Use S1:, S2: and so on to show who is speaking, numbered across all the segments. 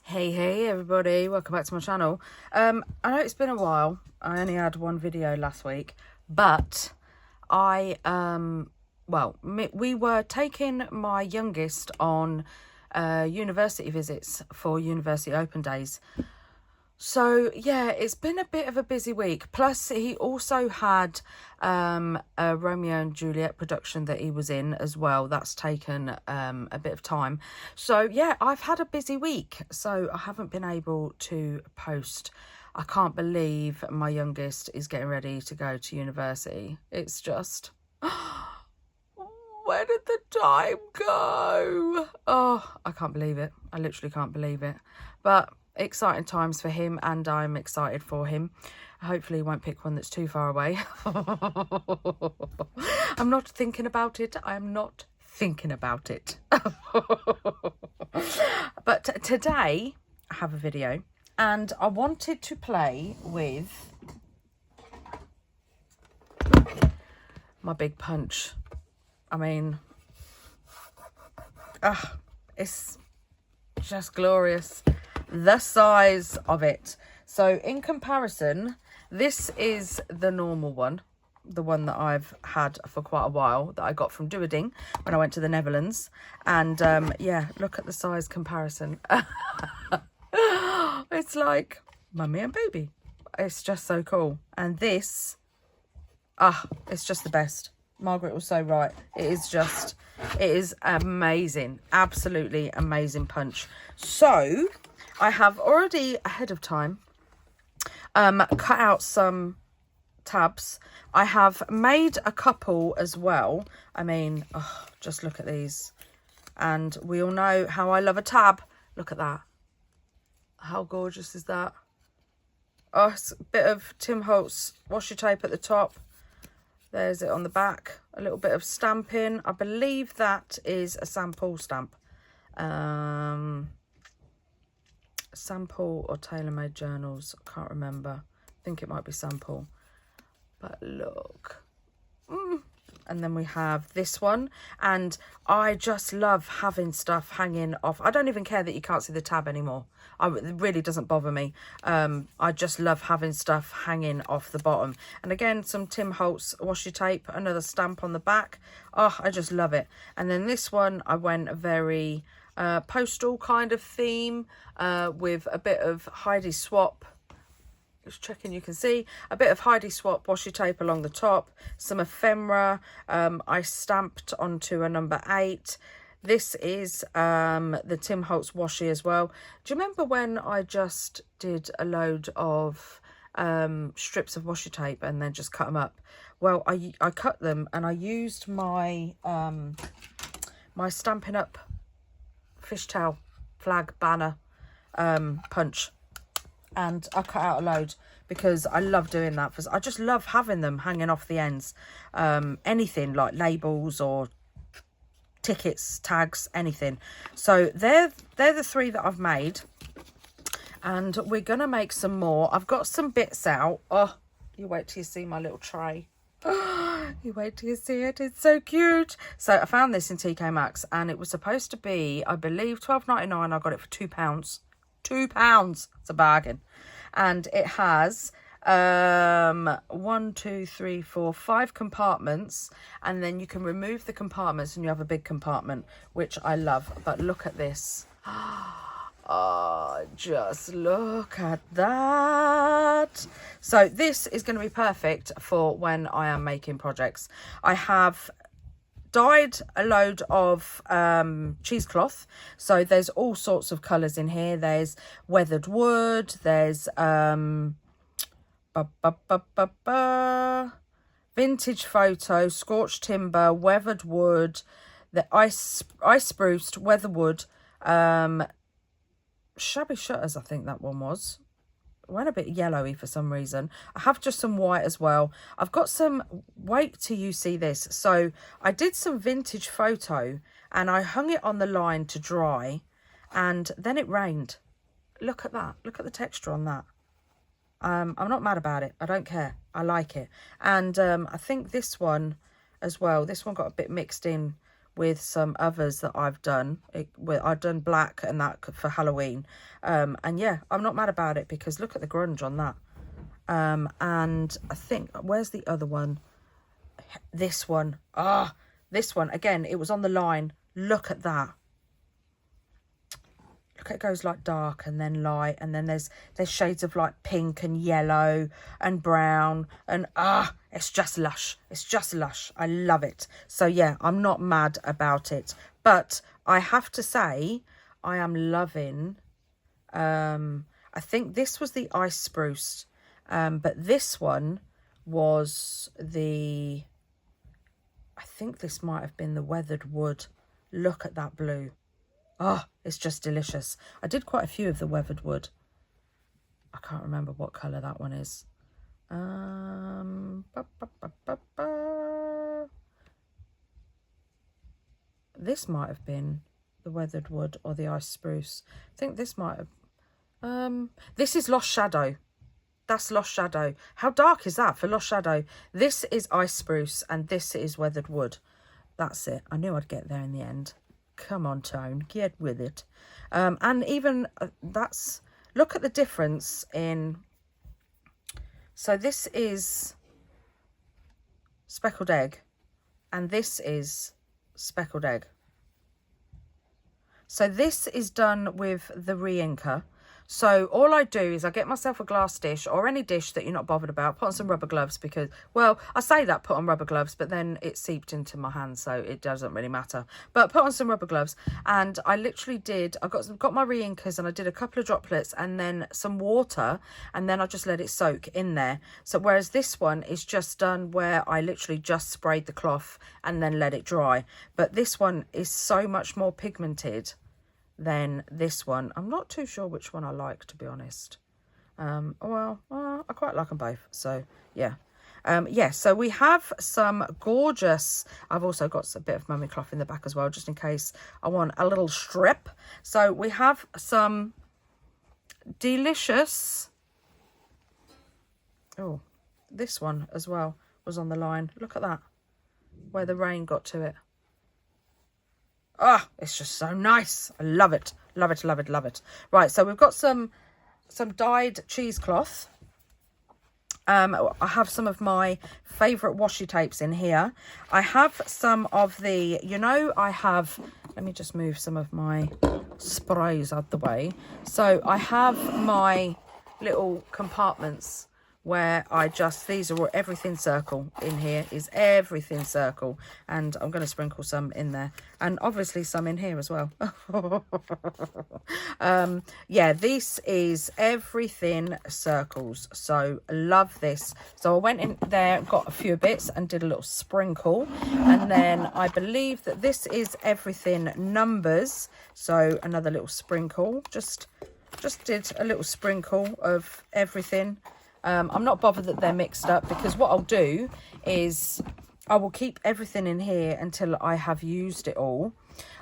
S1: Hey everybody, welcome back to my channel. I know it's been a while. I only had one video last week, but we were taking my youngest on university visits for university open days. So yeah, it's been a bit of a busy week. Plus he also had a Romeo and Juliet production that he was in as well. That's taken a bit of time. So yeah, I've had a busy week. So I haven't been able to post. I can't believe my youngest is getting ready to go to university. It's just, where did the time go? Oh, I can't believe it. I literally can't believe it. But exciting times for him, and I'm excited for him. Hopefully he won't pick one that's too far away. I'm not thinking about it. I'm not thinking about it. But today I have a video and I wanted to play with my big punch. I mean, it's just glorious. The size of it. So in comparison, this is the normal one, the one that I've had for quite a while, that I got from Duoding when I went to the Netherlands. And yeah, look at the size comparison. It's like mummy and baby. It's just so cool. And this, it's just the best. Margaret was so right. It is amazing. Absolutely amazing punch. So I have already ahead of time cut out some tabs. I have made a couple as well. I mean, just look at these. And we all know how I love a tab. Look at that. How gorgeous is that? Oh, it's a bit of Tim Holtz washi tape at the top. There's it on the back. A little bit of stamping. I believe that is a sample stamp. Sample or tailor-made journals. I can't remember. I think it might be sample. But look. And then we have this one. And I just love having stuff hanging off. I don't even care that you can't see the tab anymore. It really doesn't bother me. I just love having stuff hanging off the bottom. And again, some Tim Holtz washi tape. Another stamp on the back. Oh, I just love it. And then this one, I went a very postal kind of theme with a bit of Heidi Swap. Just checking you can see a bit of Heidi Swap washi tape along the top, some ephemera. I stamped onto a number 8. This is the Tim Holtz washi as well. Do you remember when I just did a load of strips of washi tape and then just cut them up? Well, I cut them and I used my my Stampin' Up fishtail flag banner punch, and I cut out a load because I love doing that. I just love having them hanging off the ends. Anything like labels or tickets, tags, anything. So they're the 3 that I've made, and we're gonna make some more. I've got some bits out. Oh, you wait till you see my little tray. You wait till you see it. It's so cute. So I found this in TK Maxx, and it was supposed to be, I believe, £12.99. I got it for £2. £2. It's a bargain. And it has 1, 2, 3, 4, 5 compartments, and then you can remove the compartments and you have a big compartment, which I love. But look at this. Oh, just look at that. So this is going to be perfect for when I am making projects. I have dyed a load of cheesecloth, so there's all sorts of colours in here. There's weathered wood, there's vintage photo, scorched timber, weathered wood, the ice spruced, weather wood, shabby shutters, I think that one was. It went a bit yellowy for some reason. I have just some white as well. I've got some, wait till you see this. So I did some vintage photo and I hung it on the line to dry, and then it rained. Look at that. Look at the texture on that. I'm not mad about it. I don't care. I like it. And I think this one as well, this one got a bit mixed in with some others that I've done. I've done black and that for Halloween. And yeah, I'm not mad about it because look at the grunge on that. And I think, where's the other one? This one. This one. Again, it was on the line. Look at that. Look, it goes like dark and then light, and then there's shades of like pink and yellow and brown, and it's just lush. It's just lush. I love it. So yeah, I'm not mad about it, but I have to say I am loving, I think this was the ice spruce, but this one was the, I think this might have been the weathered wood. Look at that blue. Oh, it's just delicious. I did quite a few of the weathered wood. I can't remember what colour that one is. This might have been the weathered wood or the ice spruce. I think this might have... this is Lost Shadow. That's Lost Shadow. How dark is that for Lost Shadow? This is ice spruce and this is weathered wood. That's it. I knew I'd get there in the end. Come on, Tone, get with it. And even that's, look at the difference in, so this is speckled egg and this is speckled egg. So this is done with the re-inker. So all I do is I get myself a glass dish or any dish that you're not bothered about, put on some rubber gloves because, well, I say that put on rubber gloves, but then it seeped into my hand, so it doesn't really matter. But put on some rubber gloves, and I literally did, I got my re-inkers and I did a couple of droplets and then some water, and then I just let it soak in there. So whereas this one is just done where I literally just sprayed the cloth and then let it dry. But this one is so much more pigmented than this one. I'm not too sure which one I like, to be honest. Well, I quite like them both. So yeah. Yeah, so we have some gorgeous, I've also got a bit of mummy cloth in the back as well, just in case I want a little strip. So we have some delicious, oh, this one as well was on the line. Look at that, where the rain got to it. Ah, it's just so nice. I love it. Love it, love it, love it. Right, so we've got some dyed cheesecloth. I have some of my favourite washi tapes in here. I have some of the, you know, I have, let me just move some of my sprays out the way. So I have my little compartments where I just, these are everything circle in here, is everything circle, and I'm going to sprinkle some in there and obviously some in here as well. Yeah, this is everything circles, so love this. So I went in there, got a few bits and did a little sprinkle, and then I believe that this is everything numbers, so another little sprinkle, just did a little sprinkle of everything. I'm not bothered that they're mixed up, because what I'll do is I will keep everything in here until I have used it all.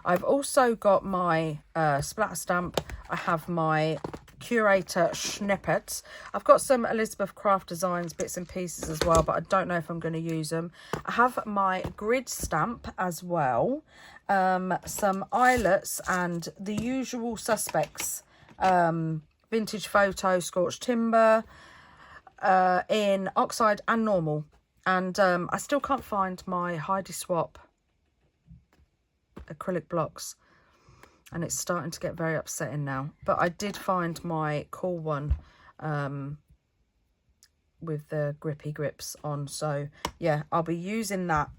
S1: I've also got my splatter stamp. I have my curator snippets. I've got some Elizabeth Craft Designs bits and pieces as well, but I don't know if I'm going to use them. I have my grid stamp as well, some eyelets and the usual suspects, vintage photo, scorched timber, in oxide and normal, and I still can't find my Heidi Swap acrylic blocks, and it's starting to get very upsetting now, but I did find my cool one with the grippy grips on, so yeah, I'll be using that.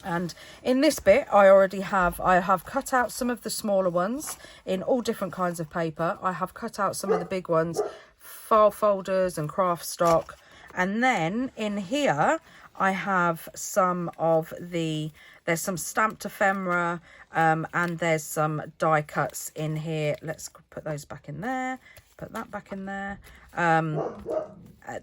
S1: And in this bit I have cut out some of the smaller ones in all different kinds of paper. I have cut out some of the big ones, file folders and craft stock, and then in here I have some of the, there's some stamped ephemera, and there's some die cuts in here. Let's put those back in there, put that back in there.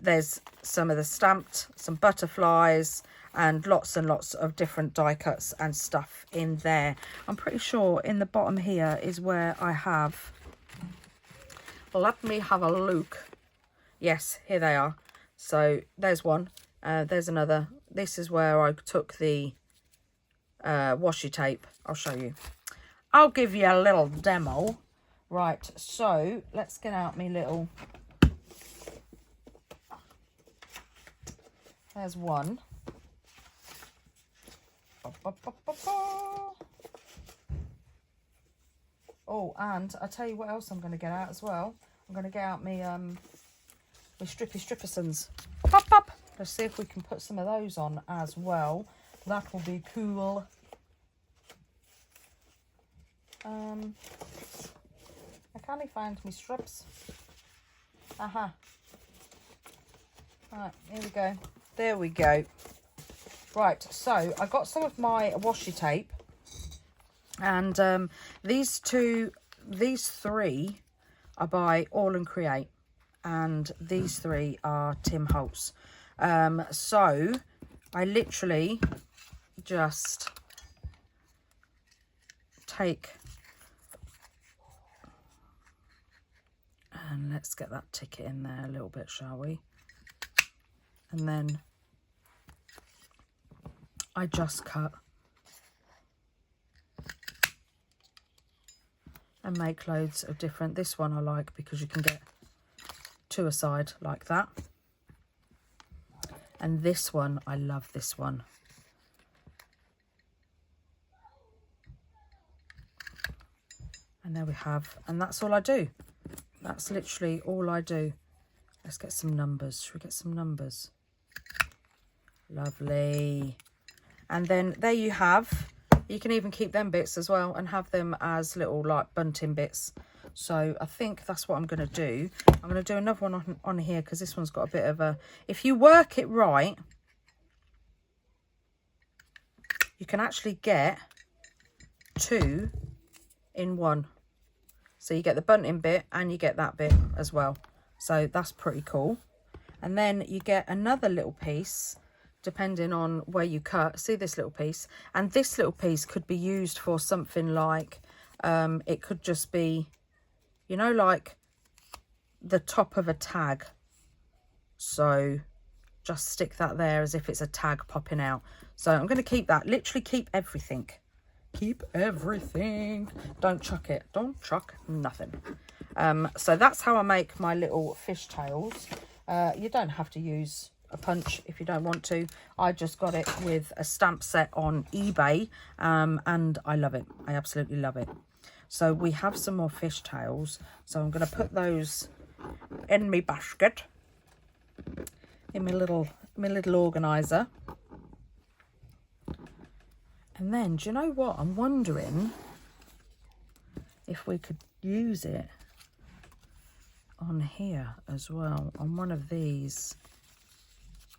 S1: There's some of the stamped, some butterflies, and lots of different die cuts and stuff in there. I'm pretty sure in the bottom here is where I have, let me have a look. Yes, here they are. So there's one, there's another. This is where I took the washi tape. I'll show you. I'll give you a little demo. Right, so let's get out me little... There's one. Oh, and I'll tell you what else I'm going to get out as well. I'm going to get out me strippersons. Pop, pop. Let's see if we can put some of those on as well. That will be cool. I can't find me strips. Aha. Right, here we go. There we go. Right, so I got some of my washi tape, and these three are by All and Create, and these three are Tim Holtz. So I literally just take, and let's get that ticket in there a little bit, shall we? And then I just cut and make loads of different. This one I like because you can get two aside like that. And this one, I love this one. And there we have, and that's all I do. That's literally all I do. Let's get some numbers. Should we get some numbers? Lovely. And then there you have, you can even keep them bits as well and have them as little like bunting bits. So I think that's what I'm going to do. I'm going to do another one on here because this one's got a bit of a, if you work it right, you can actually get two in one. So you get the bunting bit and you get that bit as well. So that's pretty cool. And then you get another little piece depending on where you cut. See this little piece, and this little piece could be used for something like it could just be, you know, like the top of a tag. So just stick that there as if it's a tag popping out. So I'm going to keep that, literally keep everything. Keep everything. Don't chuck it. Don't chuck nothing. So that's how I make my little fishtails. You don't have to use a punch if you don't want to. I just got it with a stamp set on eBay, and I love it. I absolutely love it. So we have some more fishtails. So I'm going to put those in my basket, in my little organizer. And then, do you know what? I'm wondering if we could use it on here as well, on one of these.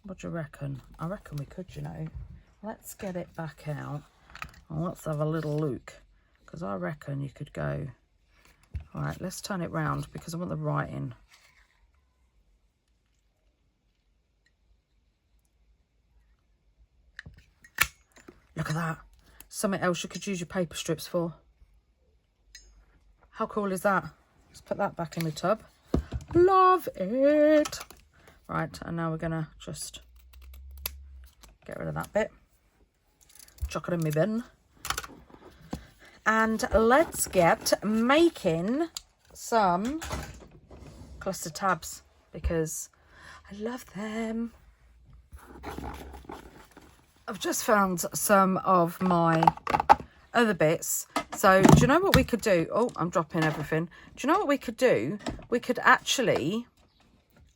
S1: What do you reckon? I reckon we could, you know. Let's get it back out and let's have a little look, because I reckon you could go. All right, let's turn it round because I want the writing. Look at that. Something else you could use your paper strips for. How cool is that? Let's put that back in the tub. Love it. Right, and now we're gonna just get rid of that bit. Chuck it in my bin. And let's get making some cluster tabs because I love them. I've just found some of my other bits. So do you know what we could do? Oh, I'm dropping everything. Do you know what we could do? We could actually...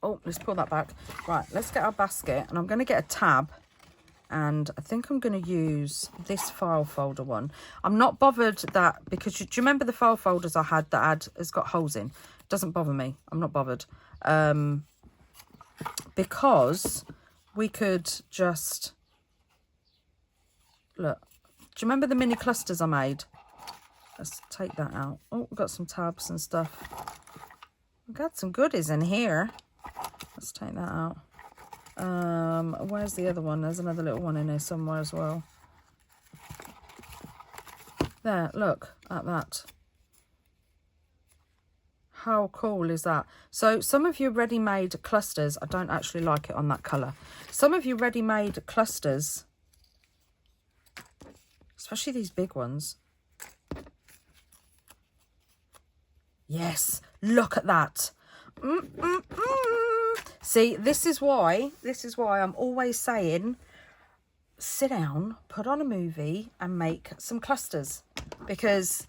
S1: Oh, let's pull that back. Right, let's get our basket. And I'm going to get a tab. And I think I'm going to use this file folder one. I'm not bothered that... Because do you remember the file folders I had that has got holes in? It doesn't bother me. I'm not bothered. Because we could just... Look. Do you remember the mini clusters I made? Let's take that out. Oh, we've got some tabs and stuff. We've got some goodies in here. Let's take that out. Where's the other one? There's another little one in here somewhere as well. There, look at that. How cool is that? So some of your ready-made clusters, I don't actually like it on that colour. Some of your ready-made clusters especially these big ones. Yes, look at that. See, this is why I'm always saying, sit down, put on a movie and make some clusters. Because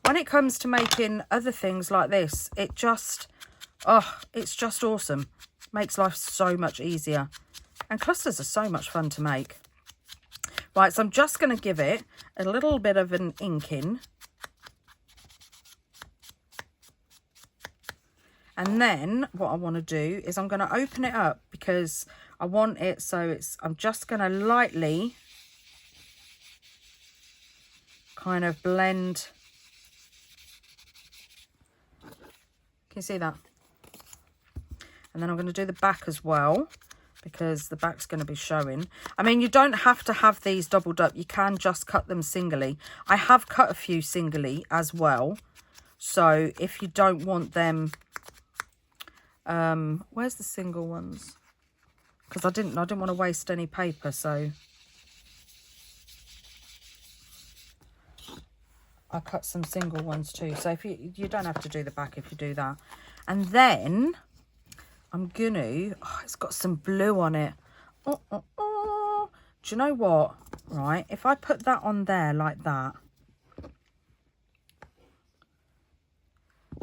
S1: when it comes to making other things like this, it just, oh, it's just awesome. Makes life so much easier. And clusters are so much fun to make. Right, so I'm just going to give it a little bit of an inking. And then what I want to do is I'm going to open it up because I want it so I'm just going to lightly kind of blend. Can you see that? And then I'm going to do the back as well, because the back's going to be showing. I mean, you don't have to have these doubled up. You can just cut them singly. I have cut a few singly as well. So if you don't want them, where's the single ones? Because I didn't want to waste any paper, so I cut some single ones too. So if you don't have to do the back if you do that. And then I'm gonna, oh, it's got some blue on it. Do you know what? Right, if I put that on there like that,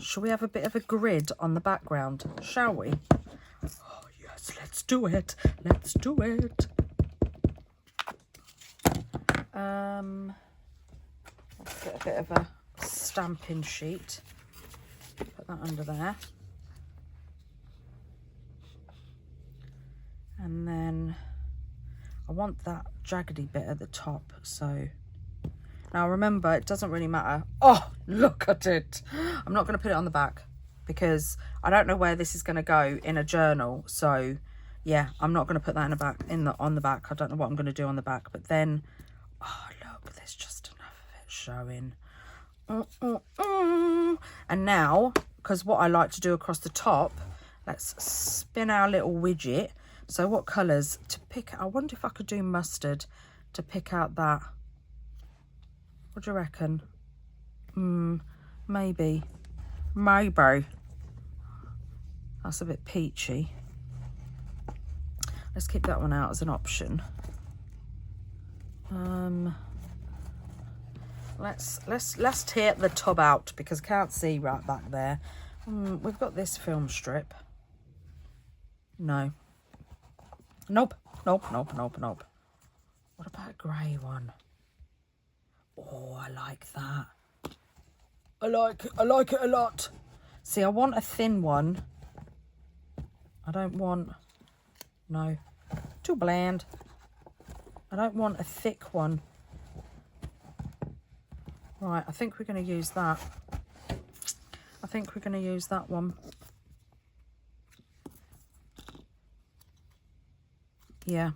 S1: shall we have a bit of a grid on the background? Shall we? Oh, yes, let's do it. Let's do it. Let's get a bit of a stamping sheet. Put that under there. And then I want that jaggedy bit at the top. So now remember, it doesn't really matter. Oh, look at it. I'm not going to put it on the back because I don't know where this is going to go in a journal. So yeah, I'm not going to put that in the back, on the back. I don't know what I'm going to do on the back. But then, oh look, there's just enough of it showing. And now, because what I like to do across the top, let's spin our little widget. So what colours to pick? I wonder if I could do mustard to pick out that. What do you reckon? Maybe. That's a bit peachy. Let's keep that one out as an option. Let's tear the tub out because I can't see right back there. We've got this film strip. No. Nope. What about a grey one? Oh, I like that. I like it a lot. See, I want a thin one. I don't want, no, too bland. I don't want a thick one. Right, I think we're going to use that. I think we're going to use that one. Yeah.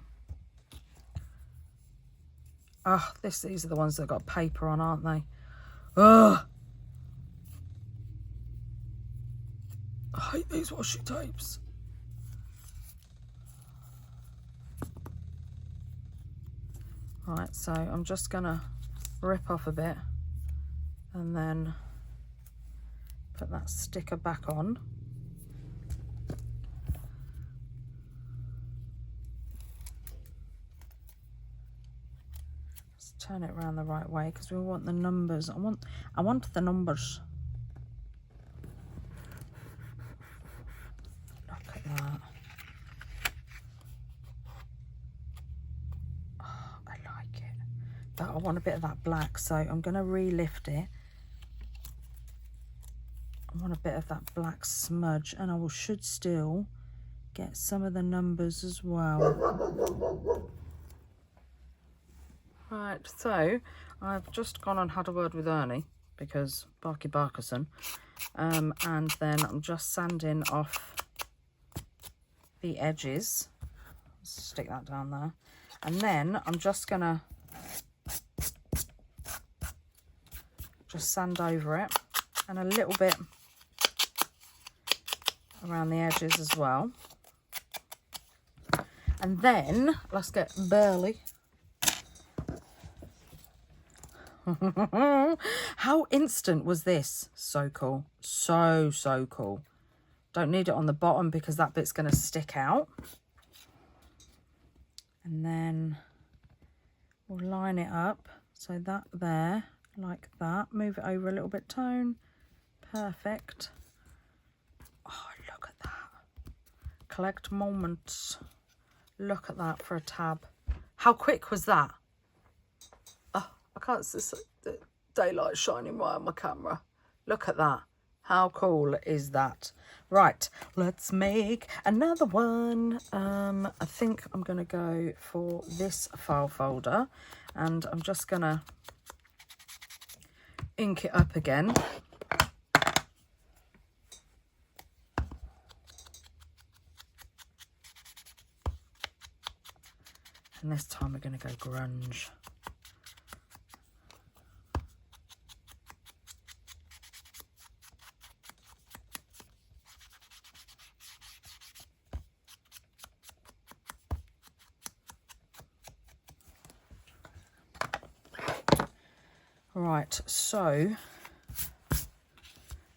S1: Oh, these are the ones that got paper on, aren't they? Ugh. I hate these washi tapes. Right, so I'm just gonna rip off a bit and then put that sticker back on. Turn it around the right way because we want the numbers. I want the numbers. Look at that. Oh, I like it. But I want a bit of that black, so I'm going to relift it. I want a bit of that black smudge, and I should still get some of the numbers as well. Right, so I've just gone and had a word with Ernie because Barky Barkerson, and then I'm just sanding off the edges. Stick that down there, and then I'm just gonna just sand over it and a little bit around the edges as well. And then let's get Burley. How instant was this? So cool. So, so cool. Don't need it on the bottom because that bit's going to stick out. And then we'll line it up. So that there, like that. Move it over a little bit, Tone. Perfect. Oh, look at that. Collect moments. Look at that for a tab. How quick was that? Oh, I can't see the daylight shining right on my camera. Look at that. How cool is that? Right, let's make another one. I think I'm going to go for this file folder, and I'm just going to ink it up again. And this time we're going to go grunge. Right, so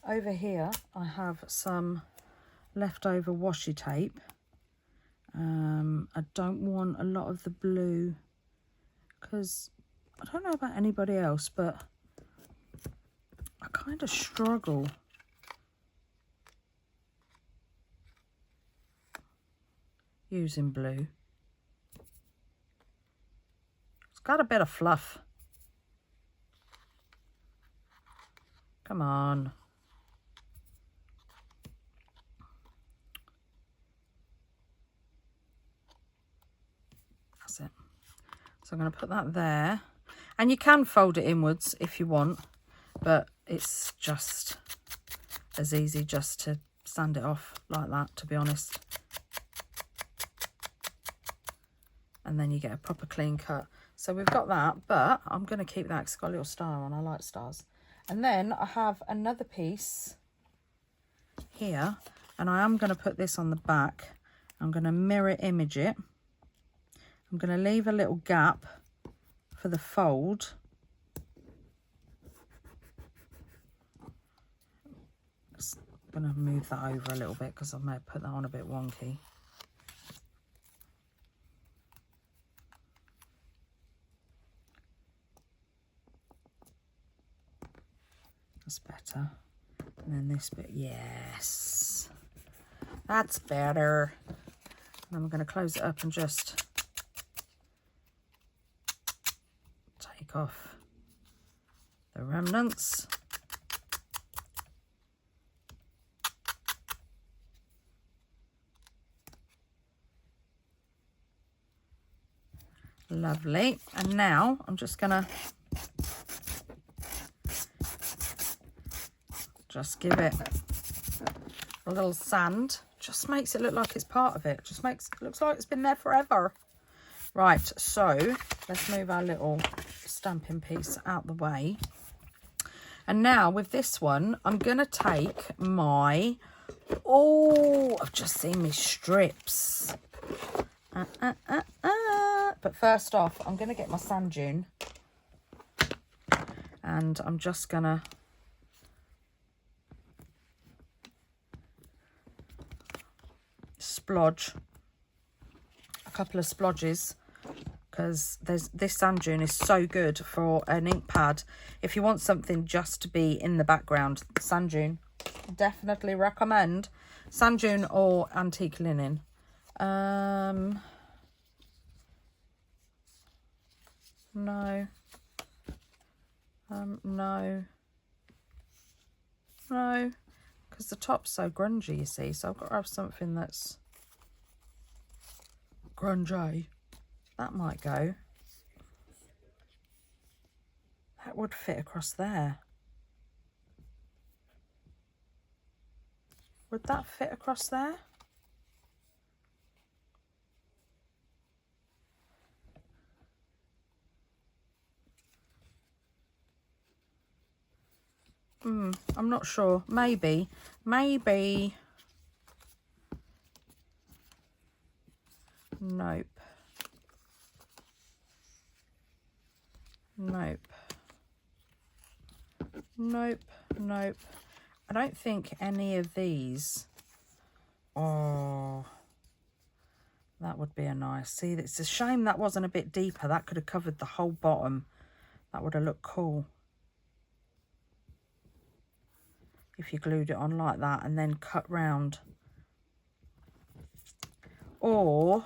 S1: over here I have some leftover washi tape. I don't want a lot of the blue because I don't know about anybody else, but I kind of struggle using blue. It's got a bit of fluff. Come on. That's it. So I'm going to put that there. And you can fold it inwards if you want, but it's just as easy just to sand it off like that, to be honest. And then you get a proper clean cut. So we've got that, but I'm going to keep that because it's got a little star on. I like stars. And then I have another piece here, and I am going to put this on the back. I'm going to mirror image it. I'm going to leave a little gap for the fold. Just going to move that over a little bit because I may have put that on a bit wonky. That's better. And then this bit, yes, that's better. And I'm going to close it up and just take off the remnants. Lovely. And now I'm just going to just give it a little sand. Just makes it look like it's part of it. Just makes it looks like it's been there forever. Right, so let's move our little stamping piece out the way. And now with this one, I'm going to take my... Oh, I've just seen me strips. But first off, I'm going to get my sand dune. And I'm just going to... splodge a couple of splodges, because this sand dune is so good for an ink pad. If you want something just to be in the background, sand dune, definitely recommend. Sand dune or antique linen. No, because the top's so grungy, you see, so I've got to have something that's grungy. That might go. That would fit across there. Would that fit across there? I'm not sure. Maybe. Nope. Nope, nope. I don't think any of these. Oh, that would be a nice. See, it's a shame that wasn't a bit deeper. That could have covered the whole bottom. That would have looked cool. If you glued it on like that and then cut round. Or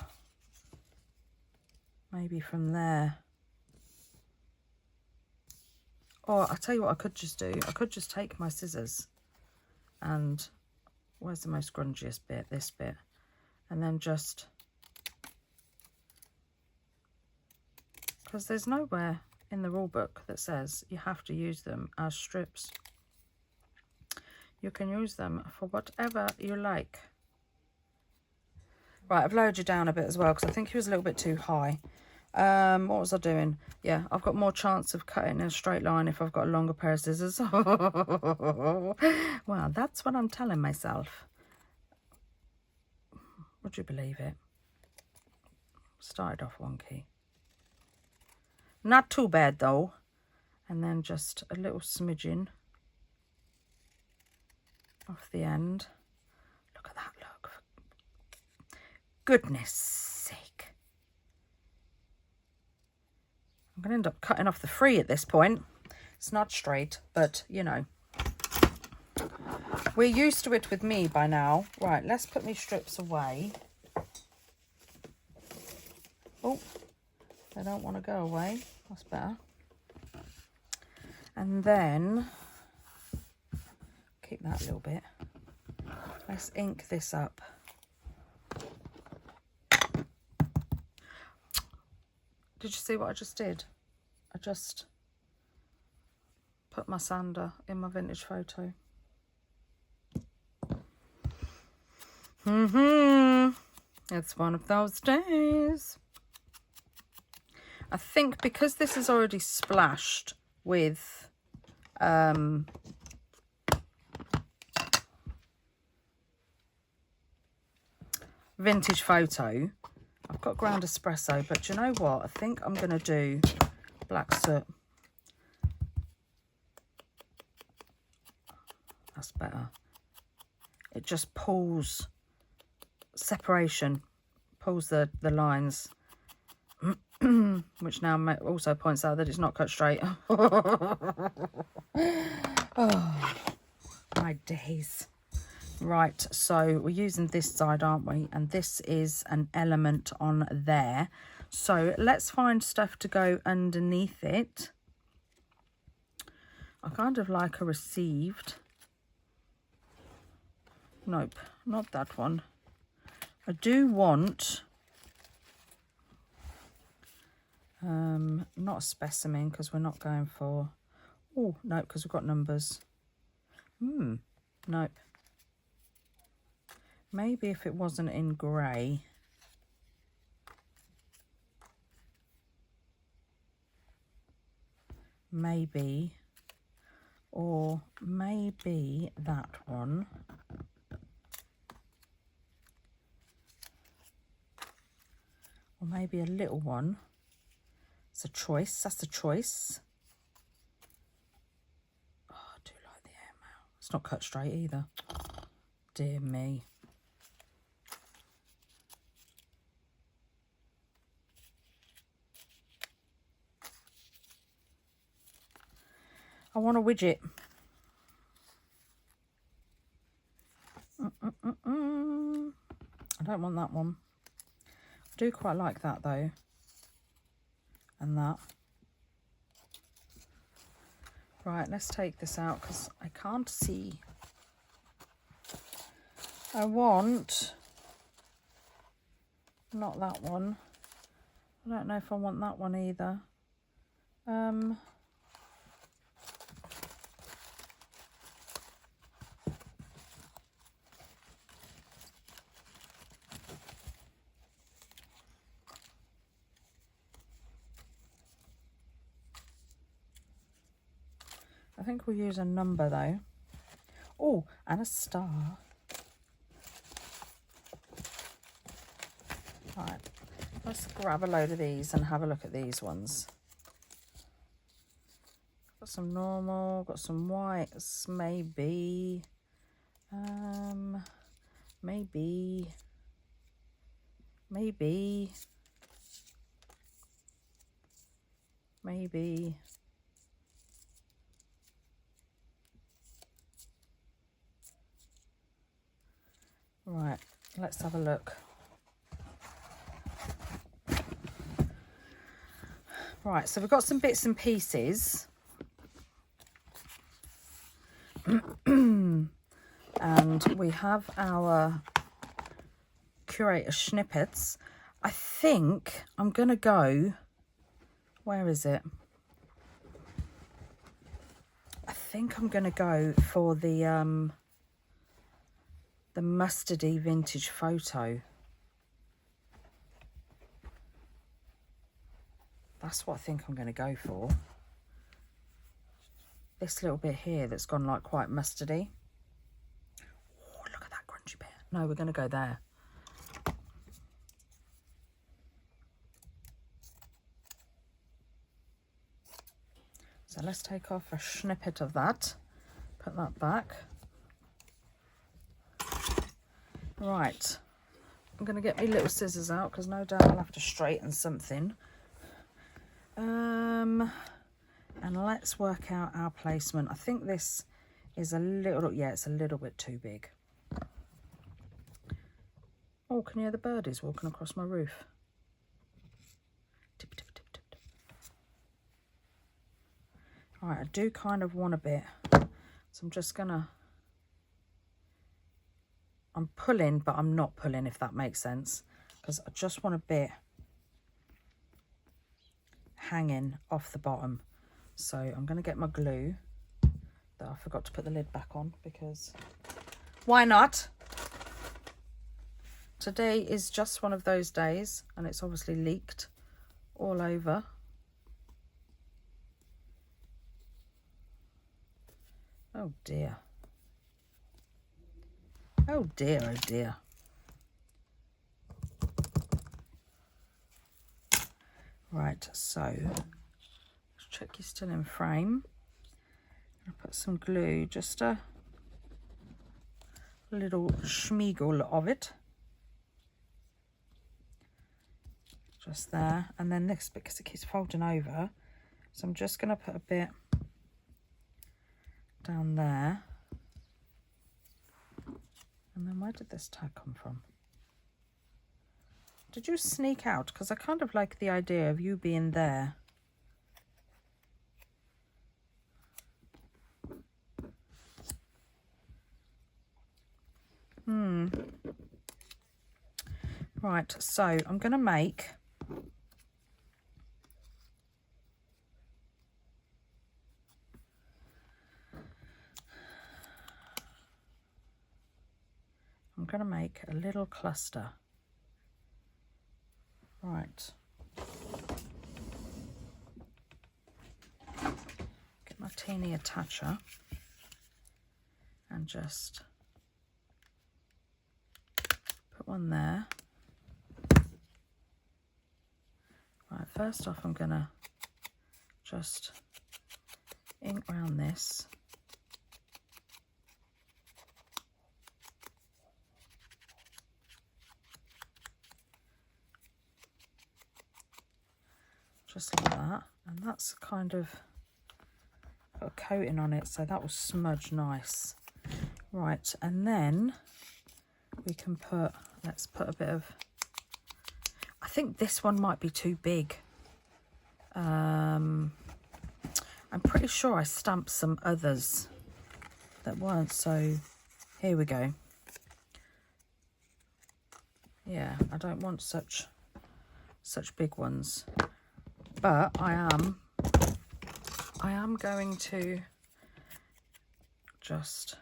S1: maybe from there. Or I'll tell you what I could just do. I could just take my scissors and where's the most grungiest bit? This bit. And then just, because there's nowhere in the rule book that says you have to use them as strips. You can use them for whatever you like. Right, I've lowered you down a bit as well because I think he was a little bit too high. What was I doing? Yeah, I've got more chance of cutting in a straight line if I've got a longer pair of scissors. Well, that's what I'm telling myself. Would you believe it? Started off wonky. Not too bad though. And then just a little smidgen off the end. Look at that, look. Goodness sake. I'm going to end up cutting off the free at this point. It's not straight, but you know. We're used to it with me by now. Right, let's put my strips away. Oh, they don't want to go away. That's better. And then, keep that a little bit. Let's ink this up. Did you see what I just did? I just put my sander in my vintage photo. It's one of those days. I think because this is already splashed with vintage photo, I've got ground espresso, but do you know what? I think I'm going to do black soot. That's better. It just pulls separation, pulls the lines, which now also points out that it's not cut straight. Oh, my days. Right, so we're using this side, aren't we? And this is an element on there. So let's find stuff to go underneath it. I kind of like a received. Nope, not that one. I do want, not a specimen because we're not going for, oh, no, because we've got numbers. Nope. Maybe if it wasn't in grey. Maybe. Or maybe that one. Or maybe a little one. It's a choice. That's a choice. Oh, I do like the airmail. It's not cut straight either. Dear me. I want a widget. I don't want that one. I do quite like that though. And that. Right, let's take this out because I can't see. I want, not that one. I don't know if I want that one either. I think we'll use a number though. Oh, and a star. Right, let's grab a load of these and have a look at these ones. Got some normal, got some whites, maybe, maybe. Right, let's have a look. Right, so we've got some bits and pieces. And we have our curator snippets. I think I'm going to go, where is it? I think I'm going to go for the mustardy vintage photo. That's what I think I'm going to go for. This little bit here that's gone like quite mustardy. Oh, look at that crunchy bit. No, we're going to go there. So let's take off a snippet of that. Put that back. Right. I'm going to get my little scissors out because no doubt I'll have to straighten something. And let's work out our placement. I think this is a little, yeah, it's a little bit too big. Oh, can you hear the birdies walking across my roof? Tip, tip, tip, tip, tip. All right, I do kind of want a bit. So I'm just gonna, I'm pulling, but I'm not pulling, if that makes sense. Because I just want a bit hanging off the bottom. So I'm going to get my glue that I forgot to put the lid back on because why not? Today is just one of those days and it's obviously leaked all over. Oh dear. Oh dear, oh dear. Right, so check you're still in frame. I'll put some glue, just a little schmeagle of it. Just there. And then this, because it keeps folding over, so I'm just going to put a bit down there. And then where did this tag come from? Did you sneak out? Because I kind of like the idea of you being there. Right, so I'm going to make a little cluster. Right. Get my teeny attacher and just put one there. Right, first off I'm gonna just ink around this. Just like that, and that's kind of got a coating on it, so that will smudge nice. Right, and then we can put, let's put a bit of, I think this one might be too big. I'm pretty sure I stamped some others that weren't, so here we go. Yeah, I don't want such big ones. But I am going to just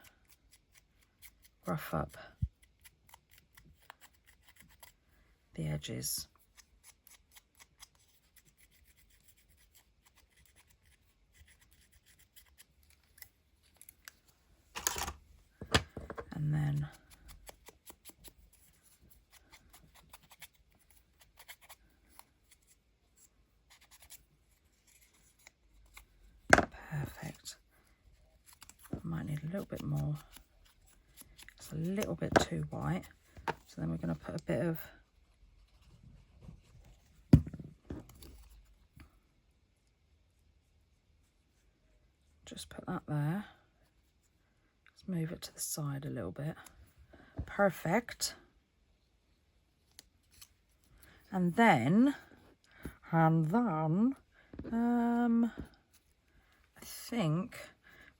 S1: rough up the edges. And then perfect. bit more. It's a little bit too white. So then we're going to put a bit of just put that there. Let's move it to the side a little bit. Perfect. And then I think,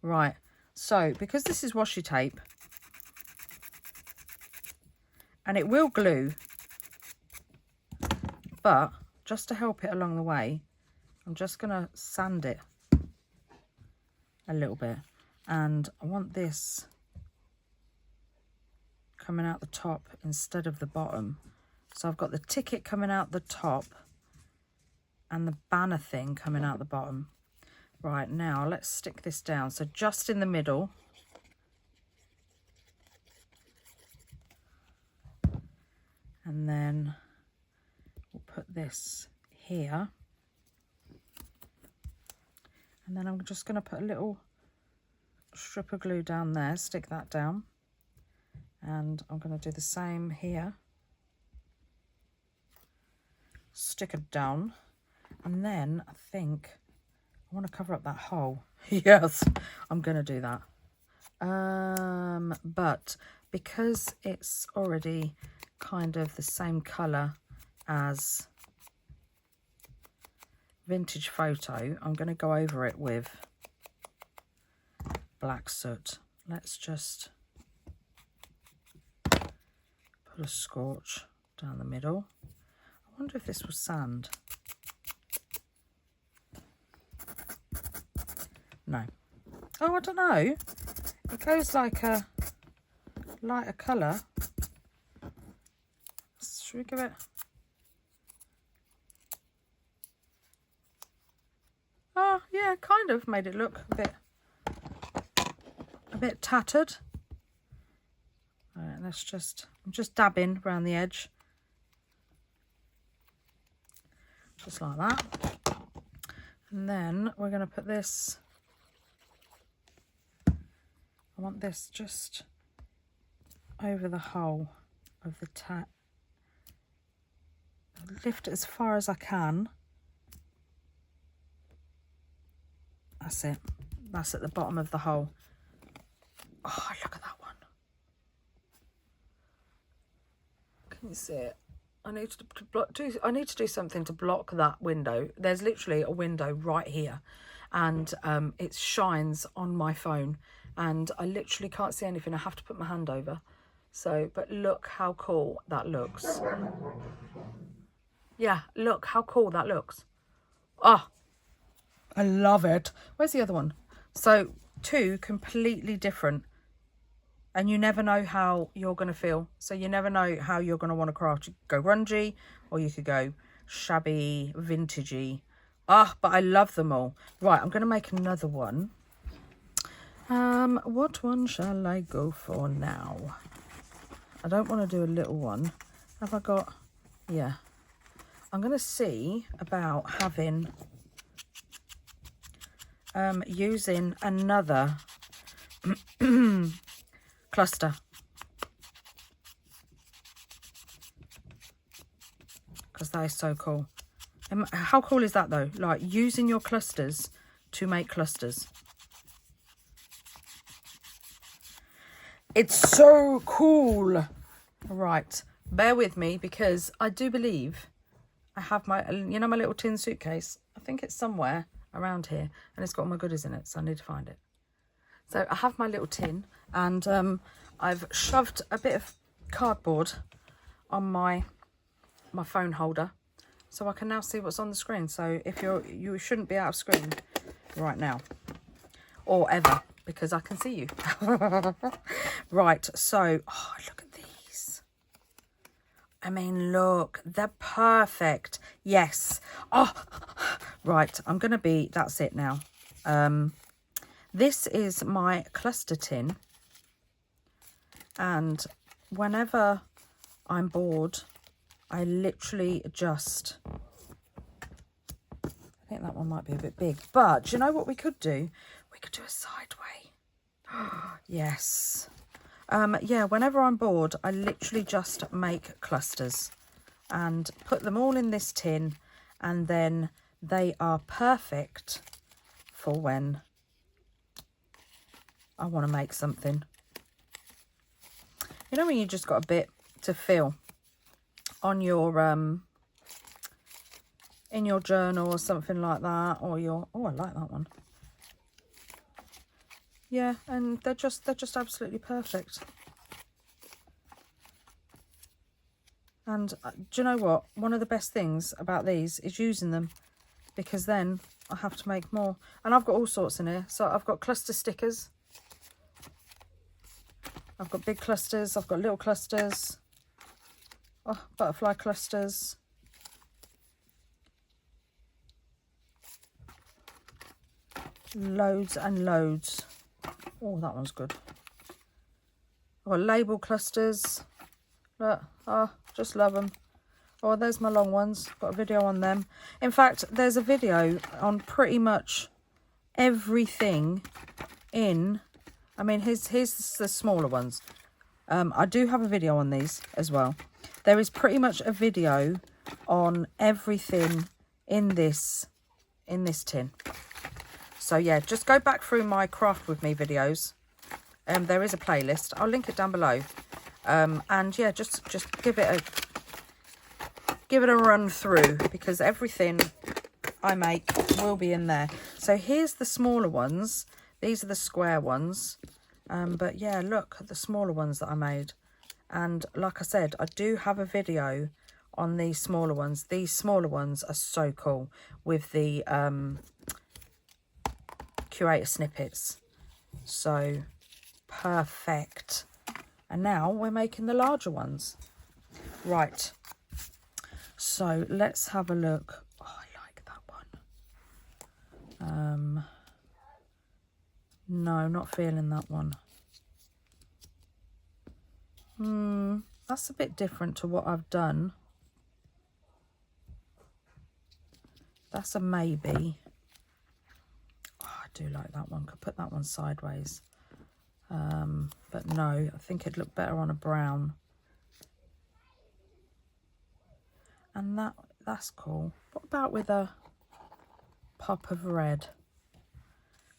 S1: right, so because this is washi tape and it will glue, but just to help it along the way, I'm just going to sand it a little bit. And I want this coming out the top instead of the bottom. So I've got the ticket coming out the top and the banner thing coming out the bottom. Right, now let's stick this down. So just in the middle. And then we'll put this here. And then I'm just going to put a little strip of glue down there, stick that down. And I'm going to do the same here. Stick it down. And then I think I want to cover up that hole. Yes, I'm going to do that. But because it's already kind of the same colour as Vintage Photo, I'm going to go over it with black soot. Let's just put a scorch down the middle. I wonder if this was sand. No. Oh, I don't know. It goes like a lighter colour. Should we give it... Oh, yeah, kind of made it look a bit tattered. All right, let's just... I'm just dabbing around the edge. Just like that. And then we're going to put this... I want this just over the hole of the tat. Lift it as far as I can. That's it. That's at the bottom of the hole. Oh, look at that one. Can you see it? I need to do something to block that window. There's literally a window right here, and it shines on my phone, and I literally can't see anything. I have to put my hand over. So, but look how cool that looks. Yeah, look how cool that looks. Oh, I love it. Where's the other one? So, two completely different. And you never know how you're going to feel. So you never know how you're going to want to craft. You could go grungy, or you could go shabby, vintagey. Ah, but I love them all. Right, I'm going to make another one. What one shall I go for now? I don't want to do a little one. Have I got... Yeah. I'm going to see about having... using another... cluster, because that is so cool. And how cool is that though? Like using your clusters to make clusters. It's so cool. Right, bear with me, because I do believe I have my, you know, my little tin suitcase. I think it's somewhere around here, and it's got all my goodies in it, so I need to find it. So I have my little tin, and I've shoved a bit of cardboard on my phone holder, so I can now see what's on the screen. So if you shouldn't be out of screen right now, or ever, because I can see you. Right, so oh, look at these. I mean, look, they're perfect. Yes. Oh, right. I'm gonna be. That's it now. This is my cluster tin, and whenever I'm bored, I literally just... I think that one might be a bit big, but do you know what we could do? We could do a side way. Yes. Yeah, whenever I'm bored, I literally just make clusters and put them all in this tin, and then they are perfect for when I want to make something. You know, when you just got a bit to fill on your in your journal or something like that, or your, oh, I like that one. Yeah, and they're just absolutely perfect. And do you know what? One of the best things about these is using them, because then I have to make more. And I've got all sorts in here. So I've got cluster stickers. I've got big clusters. I've got little clusters. Oh, butterfly clusters. Loads and loads. Oh, that one's good. I've got label clusters. Look, oh, just love them. Oh, there's my long ones. Got a video on them. In fact, there's a video on pretty much everything in, I mean, here's the smaller ones. I do have a video on these as well. There is pretty much a video on everything in this tin. So yeah, just go back through my craft with me videos. There is a playlist. I'll link it down below. And yeah, just give it a run through, because everything I make will be in there. So here's the smaller ones. These are the square ones. But yeah, look at the smaller ones that I made. And like I said, I do have a video on these smaller ones. These smaller ones are so cool with the curator snippets. So perfect. And now we're making the larger ones. Right. So let's have a look. Oh, I like that one. No, not feeling that one. That's a bit different to what I've done. That's a maybe. Oh, I do like that one. Could put that one sideways. But no, I think it'd look better on a brown. And that's cool. What about with a pop of red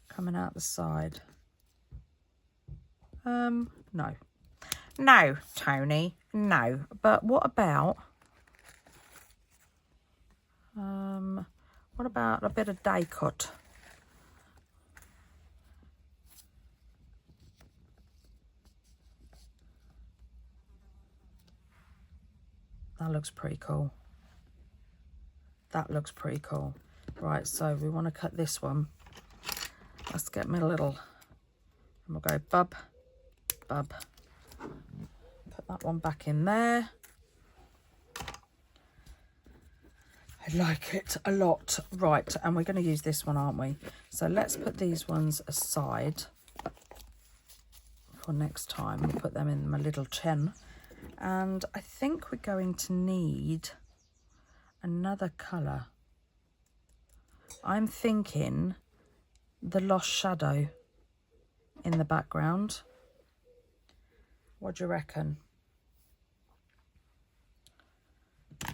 S1: coming out the side? No. No, Toni, no. But what about a bit of day cut? That looks pretty cool. That looks pretty cool. Right, so we want to cut this one. Let's get me a little, and we'll go bub, bub. Put that one back in there. I like it a lot. Right, and we're going to use this one, aren't we? So let's put these ones aside for next time. We'll put them in my little tin. And I think we're going to need another colour. I'm thinking the Lost Shadow in the background. What do you reckon?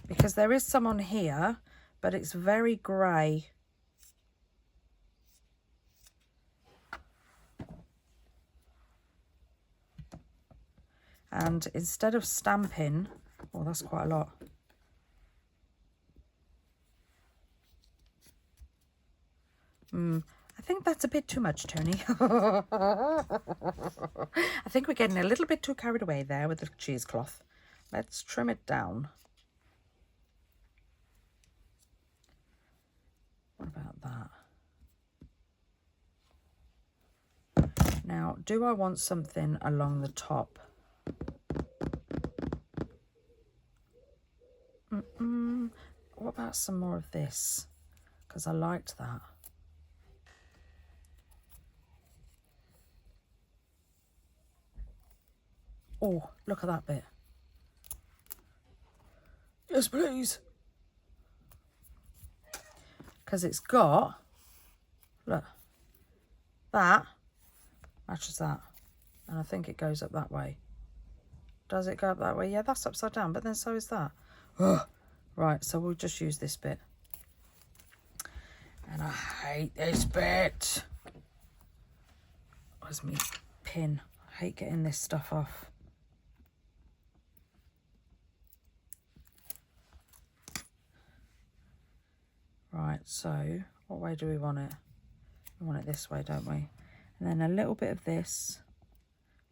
S1: Because there is some on here, but it's very grey. And instead of stamping, oh, that's quite a lot. I think that's a bit too much, Toni. I think we're getting a little bit too carried away there with the cheesecloth. Let's trim it down. What about that? Now, do I want something along the top? What about some more of this? Because I liked that. Oh, look at that bit. Yes, please. Because it's got, look, that, matches that. And I think it goes up that way. Does it go up that way? Yeah, that's upside down, but then so is that. Ugh. Right, so we'll just use this bit. And I hate this bit. Where's my pin? I hate getting this stuff off. Right, so what way do we want it? We want it this way, don't we? And then a little bit of this.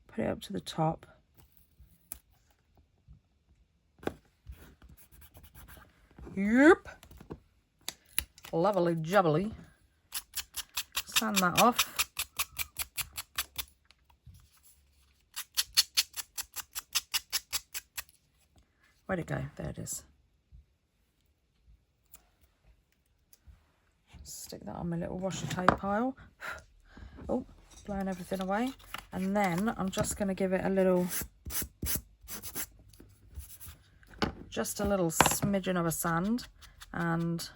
S1: Put it up to the top. Yep. Lovely jubbly. Sand that off. Where'd it go? There it is. Stick that on my little washi tape pile. Oh, blowing everything away. And then I'm just going to give it a little, just a little smidgen of a sand and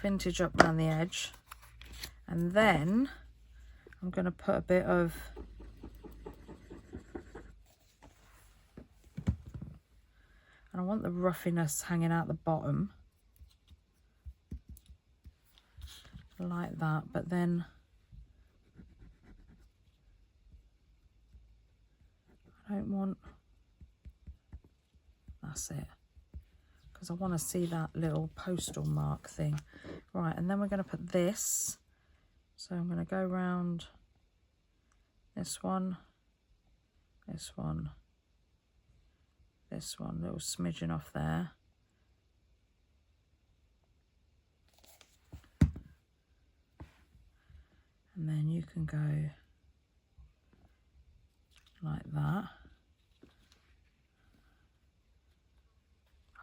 S1: vintage up around the edge. And then I'm going to put a bit of and I want the ruffiness hanging out the bottom like that, but then I don't want, that's it, because I want to see that little postal mark thing. Right, and then we're going to put this, so I'm going to go round this one, this one, this one, little smidgen off there. And then you can go like that.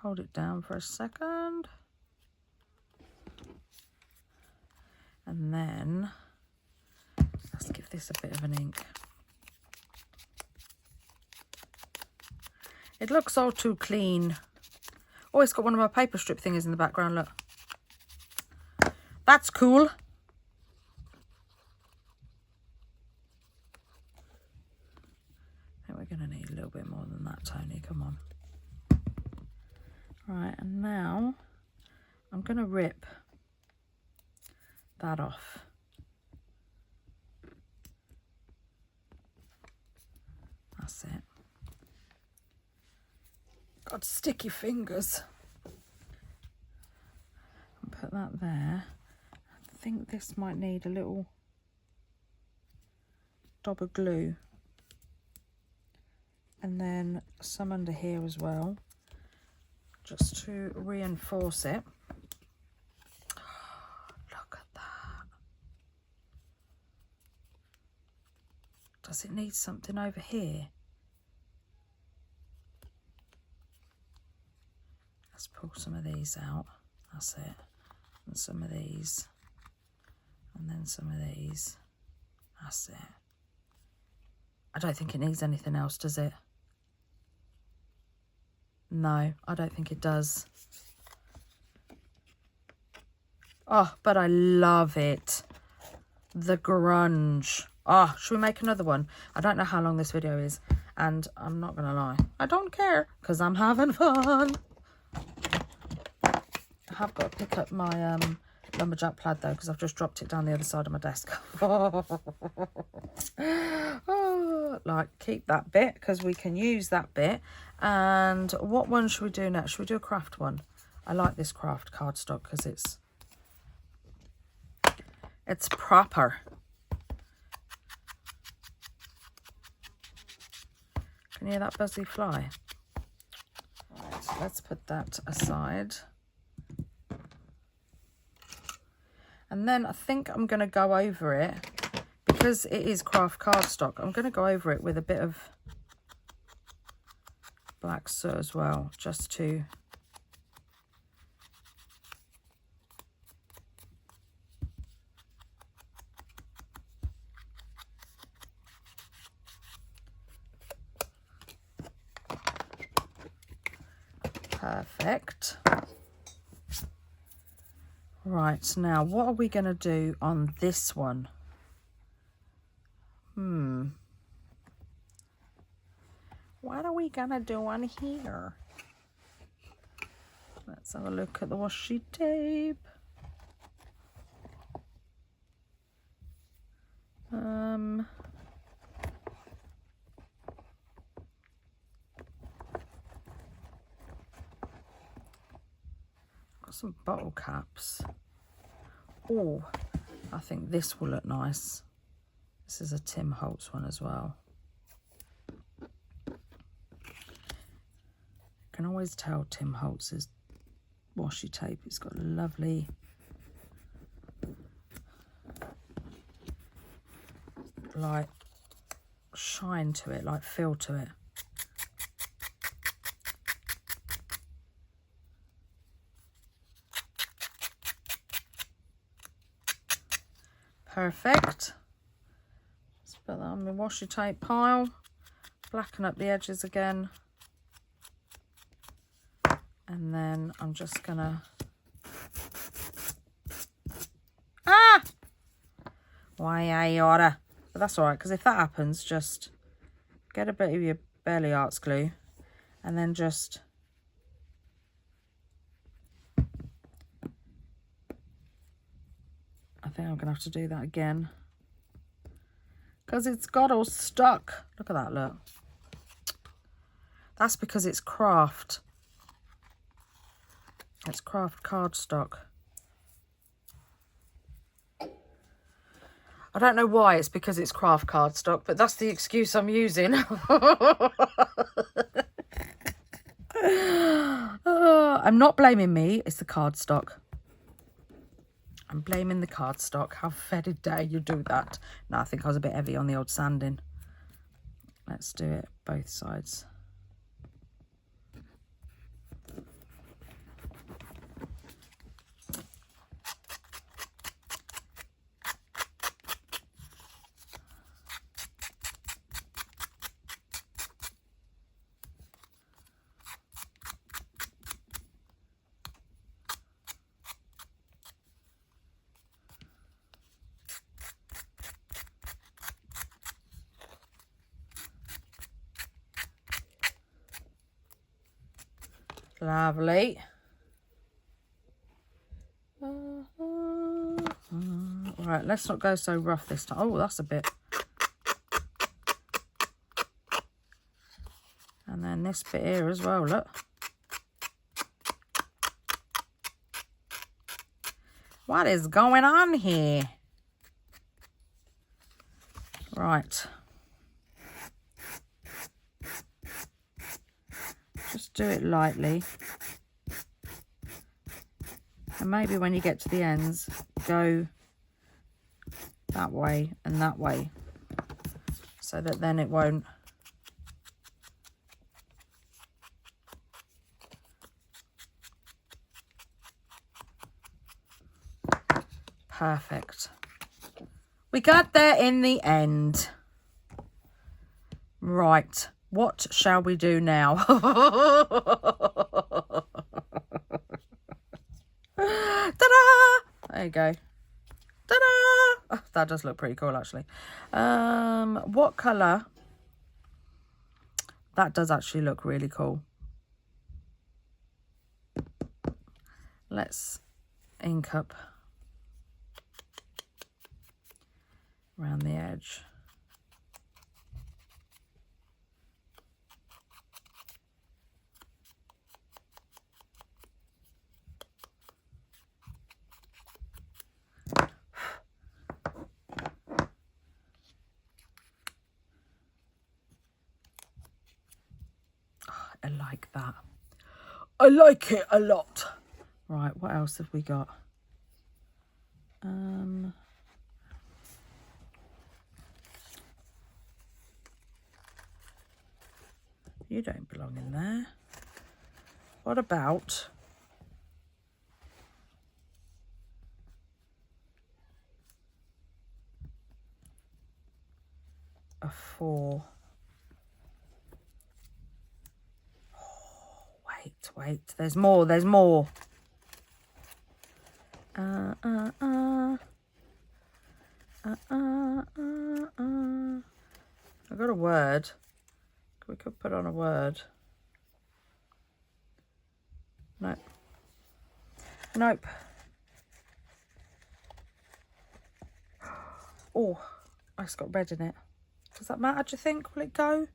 S1: Hold it down for a second. And then let's give this a bit of an ink. It looks all too clean. Oh, it's got one of my paper strip thingies in the background, look. That's cool. I think we're going to need a little bit more than that, Tony, come on. Right, and now I'm going to rip that off. That's it. Got sticky fingers. And put that there. I think this might need a little dab of glue. And then some under here as well, just to reinforce it. Look at that. Does it need something over here? Let's pull some of these out. That's it. And some of these. And then some of these. That's it. I don't think it needs anything else, does it? No, I don't think it does. Oh, but I love it. The grunge. Oh, should we make another one? I don't know how long this video is, and I'm not going to lie. I don't care, because I'm having fun. I have got to pick up my lumberjack plaid, though, because I've just dropped it down the other side of my desk. Oh, like, keep that bit, because we can use that bit. And what one should we do next? Should we do a craft one? I like this craft cardstock because it's proper. Can you hear that buzzy fly? Right, so let's put that aside. And then I think I'm going to go over it, because it is craft cardstock, I'm going to go over it with a bit of black soot as well, just to perfect. Right, now what are we going to do on this one? What are we going to do on here? Let's have a look at the washi tape. Got some bottle caps. Oh, I think this will look nice. This is a Tim Holtz one as well. You can always tell Tim Holtz's washi tape. It's got lovely like shine to it, like feel to it. Perfect. Just put that on my washi tape pile, blacken up the edges again, and then I'm just gonna why I oughta. But that's all right, because if that happens, just get a bit of your Barely Arts glue and then just I think I'm gonna have to do that again because it's got all stuck. Look at that, look. That's because it's craft. It's craft cardstock. I don't know why it's because it's craft cardstock, but that's the excuse I'm using. I'm not blaming me, it's the cardstock. I'm blaming the cardstock. How very dare you do that? No, I think I was a bit heavy on the old sanding. Let's do it both sides. Lovely. Right, let's not go so rough this time. Oh, that's a bit. And then this bit here as well, look. What is going on here? Right. Just do it lightly. And maybe when you get to the ends, go that way and that way. So that then it won't. Perfect. We got there in the end. Right. What shall we do now? Ta-da! There you go. Ta-da! Oh, that does look pretty cool, actually. What colour? That does actually look really cool. Let's ink up around the edge. I like that. I like it a lot. Right, what else have we got? You don't belong in there. What about a 4? Oh, wait, there's more. I got a word. We could put on a word. Nope. Nope. Oh, it's got red in it. Does that matter, do you think? Will it go?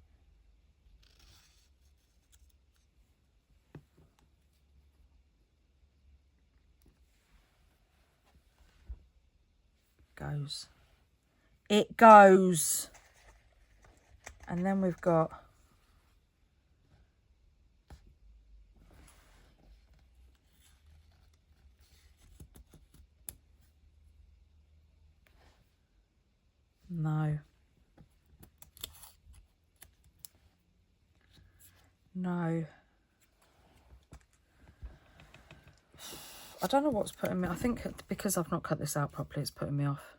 S1: Goes. It goes. And then we've got no. No. I don't know what's putting me... I think because I've not cut this out properly, it's putting me off.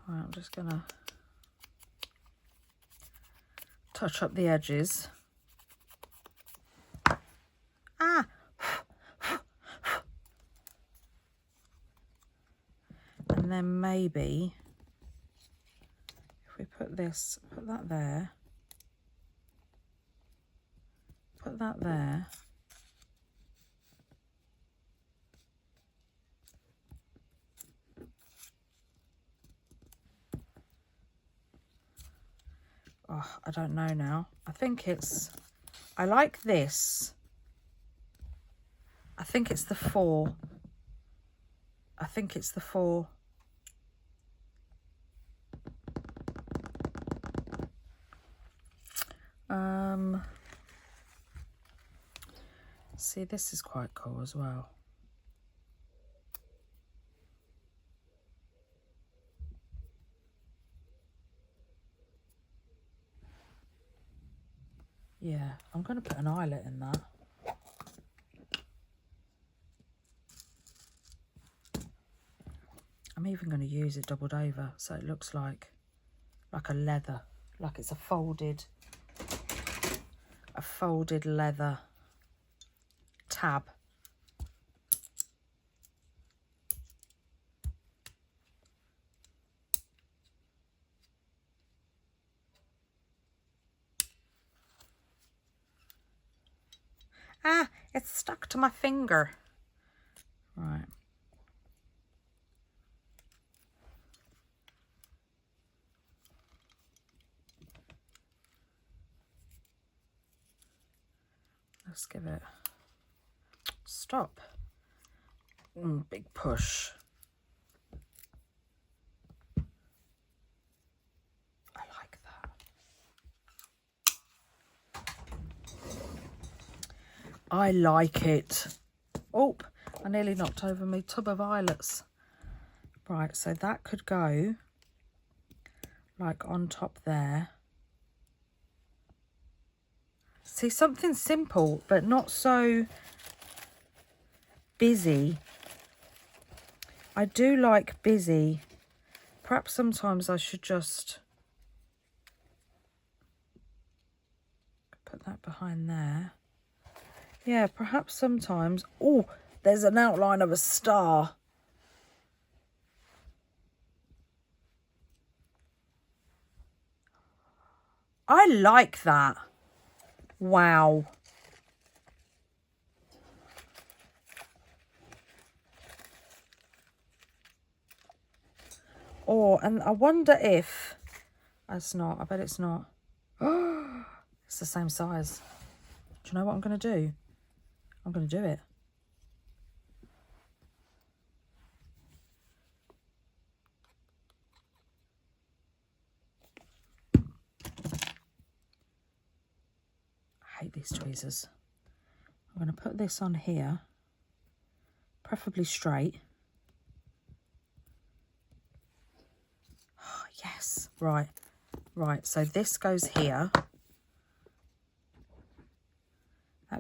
S1: Right, I'm just going to touch up the edges. Ah! And then maybe if we put this, put that there, put that there. Oh, I don't know now. I think it's, I like this. I think it's the 4. I think it's the 4. See, this is quite cool as well. Yeah, I'm going to put an eyelet in that. I'm even going to use it doubled over so it looks like a leather, like it's a folded leather tab. Ah, it's stuck to my finger. Right. Let's give it... Stop. Big push. I like that. I like it. Oh, I nearly knocked over my tub of eyelets. Right, so that could go like on top there. See, something simple, but not so busy. I do like busy. Perhaps sometimes I should just put that behind there. Yeah, perhaps sometimes... Oh, there's an outline of a star. I like that. Wow. Oh, and I wonder if... It's not. I bet it's not. Oh, it's the same size. Do you know what I'm going to do? I'm going to do it. I hate these tweezers. I'm going to put this on here, preferably straight. Oh, yes. Right. Right. So this goes here.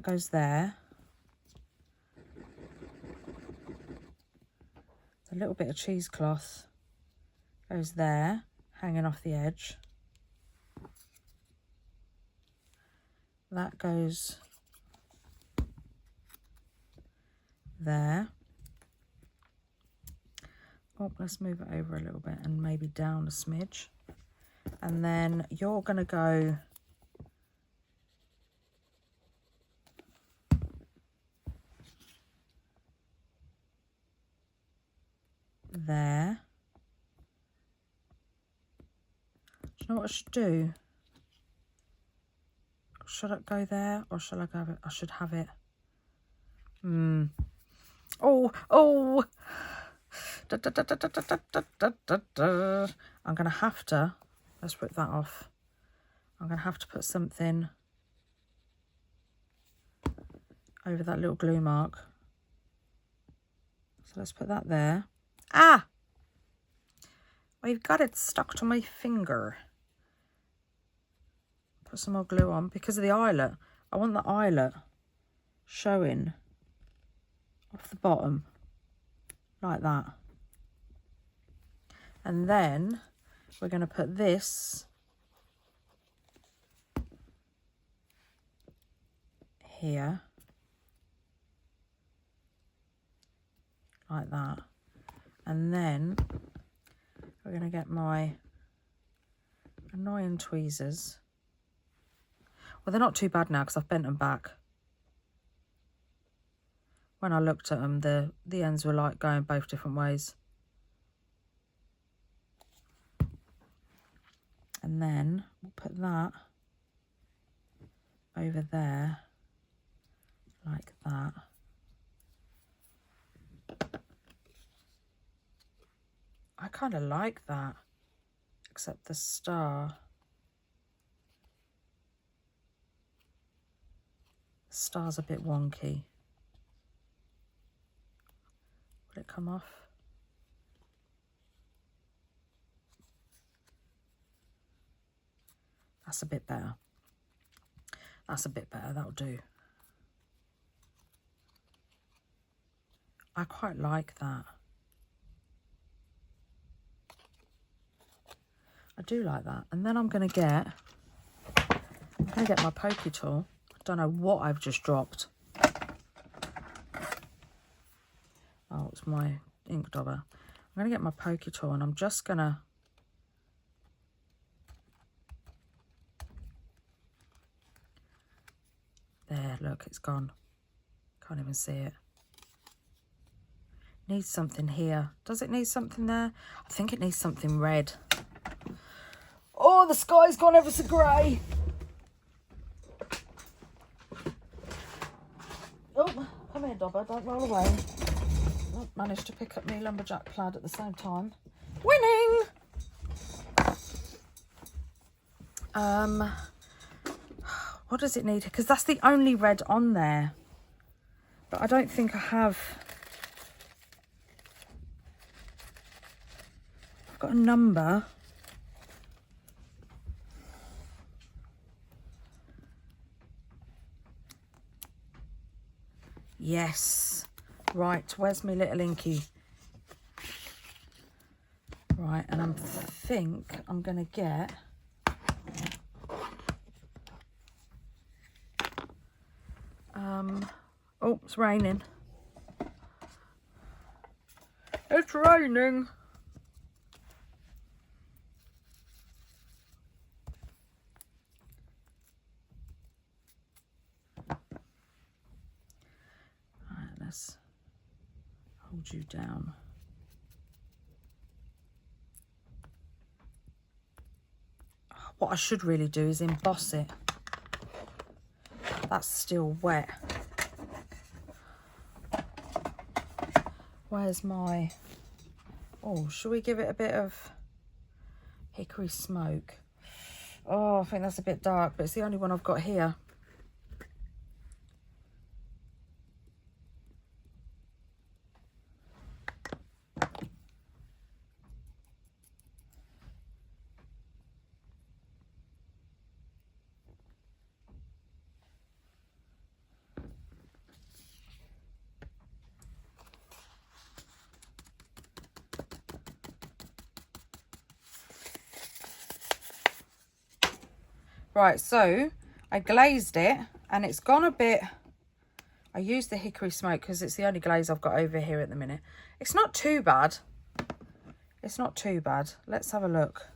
S1: goes there. A little bit of cheesecloth goes there, hanging off the edge. That goes there. Oh, let's move it over a little bit and maybe down a smidge. And then you're going to go there. Do you know what I should do? Should I go there or shall I go? I should have it. Oh. I'm going to have to, let's rip that off. I'm going to have to put something over that little glue mark. So let's put that there. Ah! I've got it stuck to my finger. Put some more glue on because of the eyelet. I want the eyelet showing off the bottom like that. And then we're going to put this here like that. And then we're going to get my annoying tweezers. Well, they're not too bad now because I've bent them back. When I looked at them, the ends were like going both different ways. And then we'll put that over there like that. I kind of like that, except the star. The star's a bit wonky. Will it come off? That's a bit better. That's a bit better, that'll do. I quite like that. I do like that. And then I'm going to get my pokey tool. I don't know what I've just dropped. Oh, it's my ink dauber. I'm going to get my pokey tool and I'm just going to there, look, it's gone. Can't even see it. Needs something here. Does it need something there? I think it needs something red. Oh, the sky's gone ever so grey. Oh, come here, Dobber, don't roll away. Oh, managed to pick up my lumberjack plaid at the same time. Winning! What does it need? Because that's the only red on there. But I don't think I have. I've got a number. Yes. Right, where's my little inky? Right, and I think I'm going to get... oh, it's raining. It's raining. Right, let's hold you down. What I should really do is emboss it. That's still wet. Where's my... oh, shall we give it a bit of hickory smoke? Oh, I think that's a bit dark, but it's the only one I've got here. Right, so I glazed it and it's gone a bit... I used the hickory smoke because it's the only glaze I've got over here at the minute. It's not too bad. It's not too bad. Let's have a look.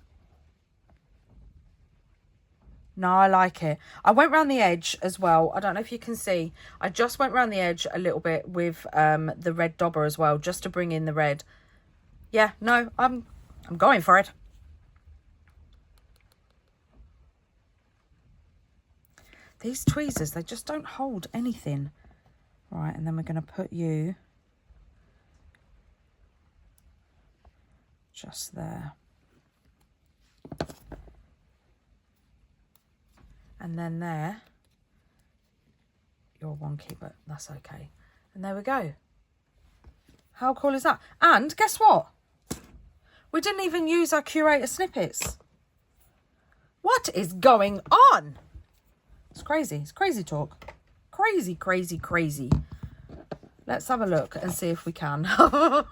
S1: No, I like it. I went round the edge as well. I don't know if you can see. I just went round the edge a little bit with the red dauber as well, just to bring in the red. Yeah, no, I'm going for it. These tweezers, they just don't hold anything. Right, and then we're going to put you just there. And then there. You're wonky, but that's okay. And there we go. How cool is that? And guess what? We didn't even use our curator snippets. What is going on? It's crazy. It's crazy talk. Crazy, crazy, crazy. Let's have a look and see if we can. Oh,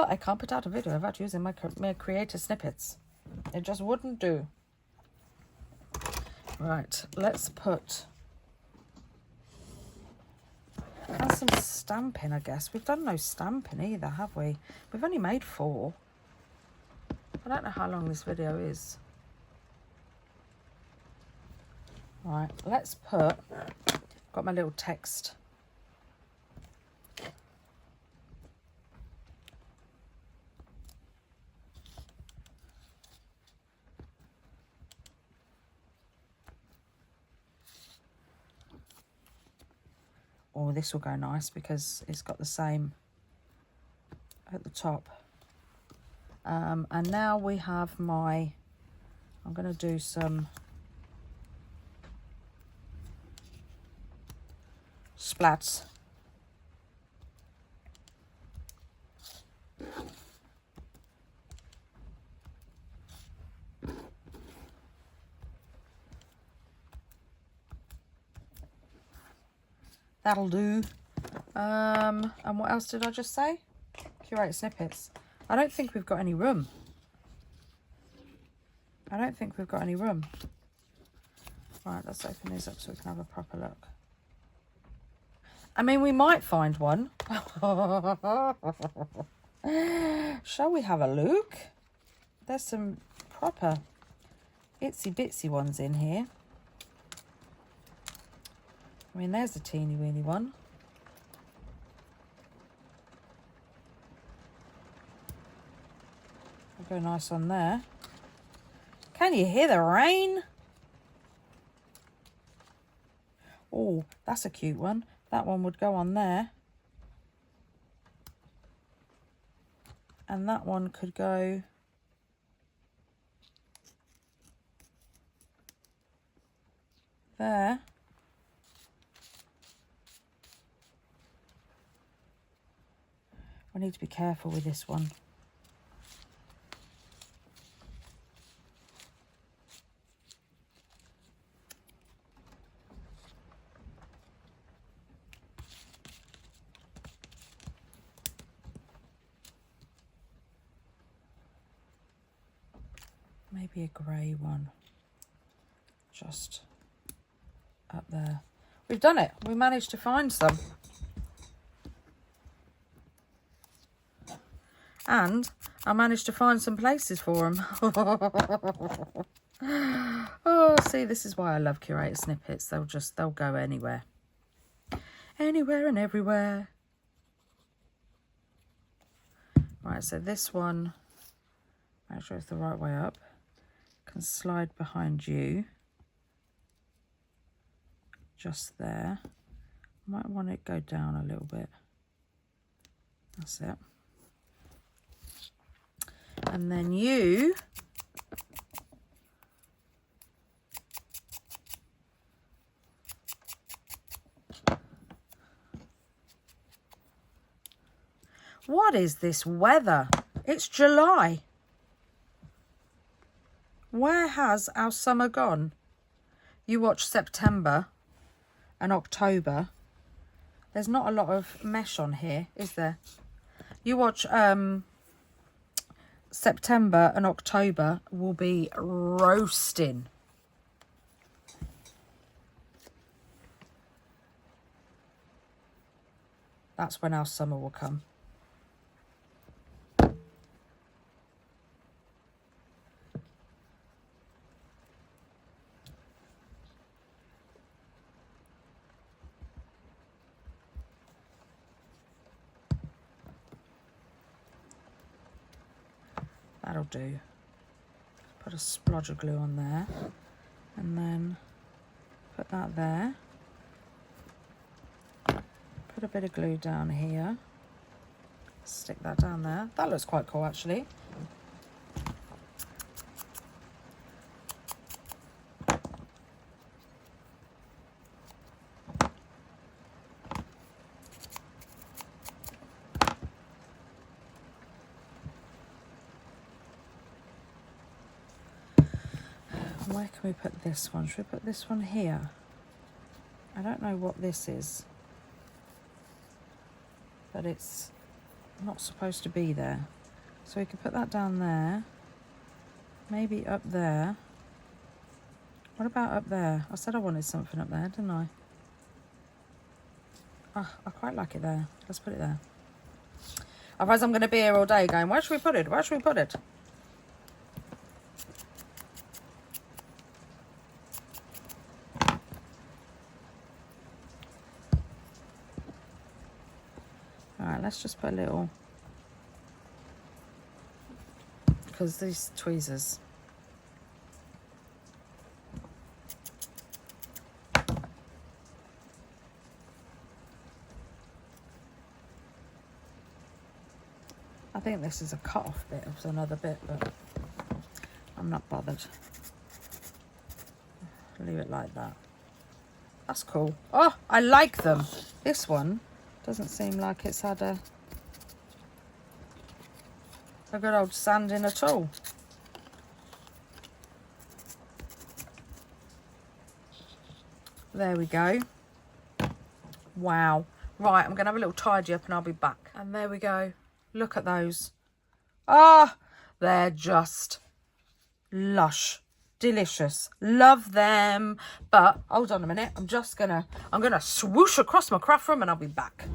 S1: I can't put out a video without using my creator snippets. It just wouldn't do. Right, let's put... And some stamping, I guess. We've done no stamping either, have we? We've only made 4. I don't know how long this video is. Right, let's put... Got my little text. Oh, this will go nice because it's got the same at the top. And now we have my... I'm going to do some splats. That'll do. And what else did I just say? Curate snippets. I don't think we've got any room. I don't think we've got any room. Right, let's open these up so we can have a proper look. I mean, we might find one. Shall we have a look? There's some proper itsy bitsy ones in here. I mean, there's a teeny weeny one. It'll go nice on there. Can you hear the rain? Oh, that's a cute one. That one would go on there. And that one could go... there. I need to be careful with this one. Maybe a grey one. Just up there. We've done it. We managed to find some. And I managed to find some places for them. Oh, see, this is why I love curator snippets. They'll go anywhere. Anywhere and everywhere. Right, so this one, make sure it's the right way up, can slide behind you. Just there. Might want it to go down a little bit. That's it. And then you what is this weather? It's July. Where has our summer gone? You watch September and October. There's not a lot of mesh on here, is there? You watch September and October will be roasting. That's when our summer will come. That'll do. Put a splodge of glue on there and then put that there. Put a bit of glue down here. Stick that down there. That looks quite cool actually. Where can we put this one? Should we put this one here? I don't know what this is, but it's not supposed to be there. So we could put that down there, maybe up there. What about up there? I said I wanted something up there, didn't I? Oh, I quite like it there. Let's put it there. Otherwise I'm going to be here all day going, where should we put it? Where should we put it? Alright, let's just put a little, because these tweezers, I think this is a cut off bit of another bit, but I'm not bothered. Leave it like that. That's cool. Oh, I like them. This one doesn't seem like it's had a good old sanding at all. There we go. Wow. Right, I'm going to have a little tidy up and I'll be back. And there we go. Look at those. Ah, they're just lush. Delicious. Love them. But hold on a minute. I'm gonna swoosh across my craft room and I'll be back.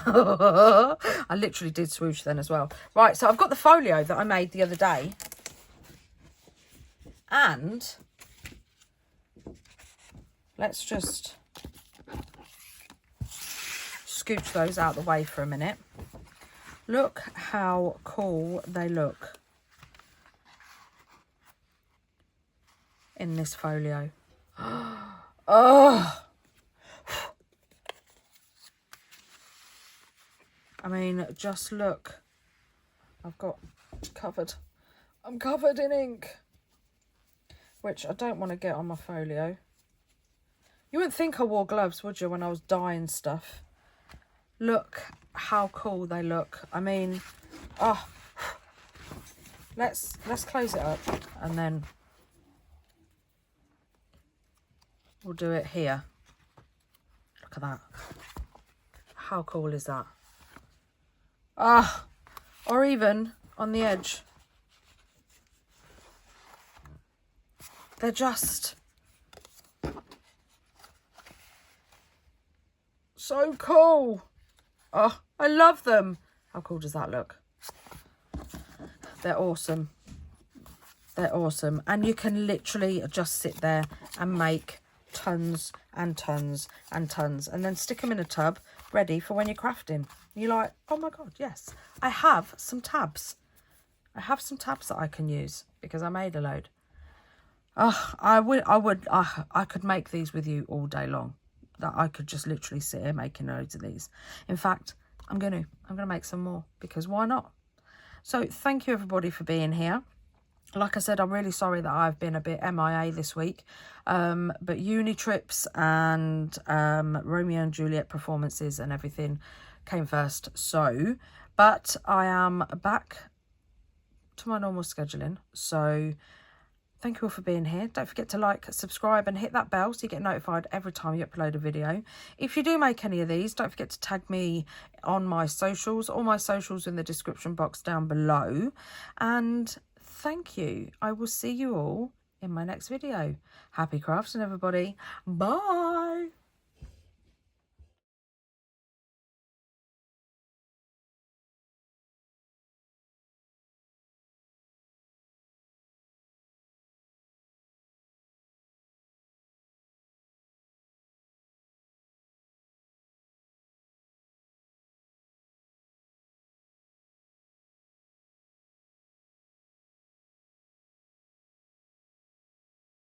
S1: I literally did swoosh then as well. Right, so I've got the folio that I made the other day. And let's just scooch those out the way for a minute. Look how cool they look in this folio. Oh, I mean, just look. I'm covered in ink, which I don't want to get on my folio. You wouldn't think I wore gloves, would you, when I was dyeing stuff? Look how cool they look. I mean, oh, let's close it up and then we'll do it here. Look at that. How cool is that? Ah, or even on the edge. They're just so cool. Oh, I love them. How cool does that look? They're awesome. They're awesome. And you can literally just sit there and make tons and tons and tons and then stick them in a tub ready for when you're crafting. You're like, oh my God, yes. I have some tabs. I have some tabs that I can use because I made a load. Oh, I could make these with you all day long. That I could just literally sit here making loads of these. In fact, I'm gonna make some more because why not? So thank you everybody for being here. Like I said, I'm really sorry that I've been a bit MIA this week, but uni trips and Romeo and Juliet performances and everything came first. So, but I am back to my normal scheduling. So Thank you all for being here. Don't forget to like, subscribe and hit that bell so you get notified every time you upload a video. If you do make any of these, don't forget to tag me on my socials. All my socials in the description box down below. And thank you. I will see you all in my next video. Happy crafting, everybody. Bye.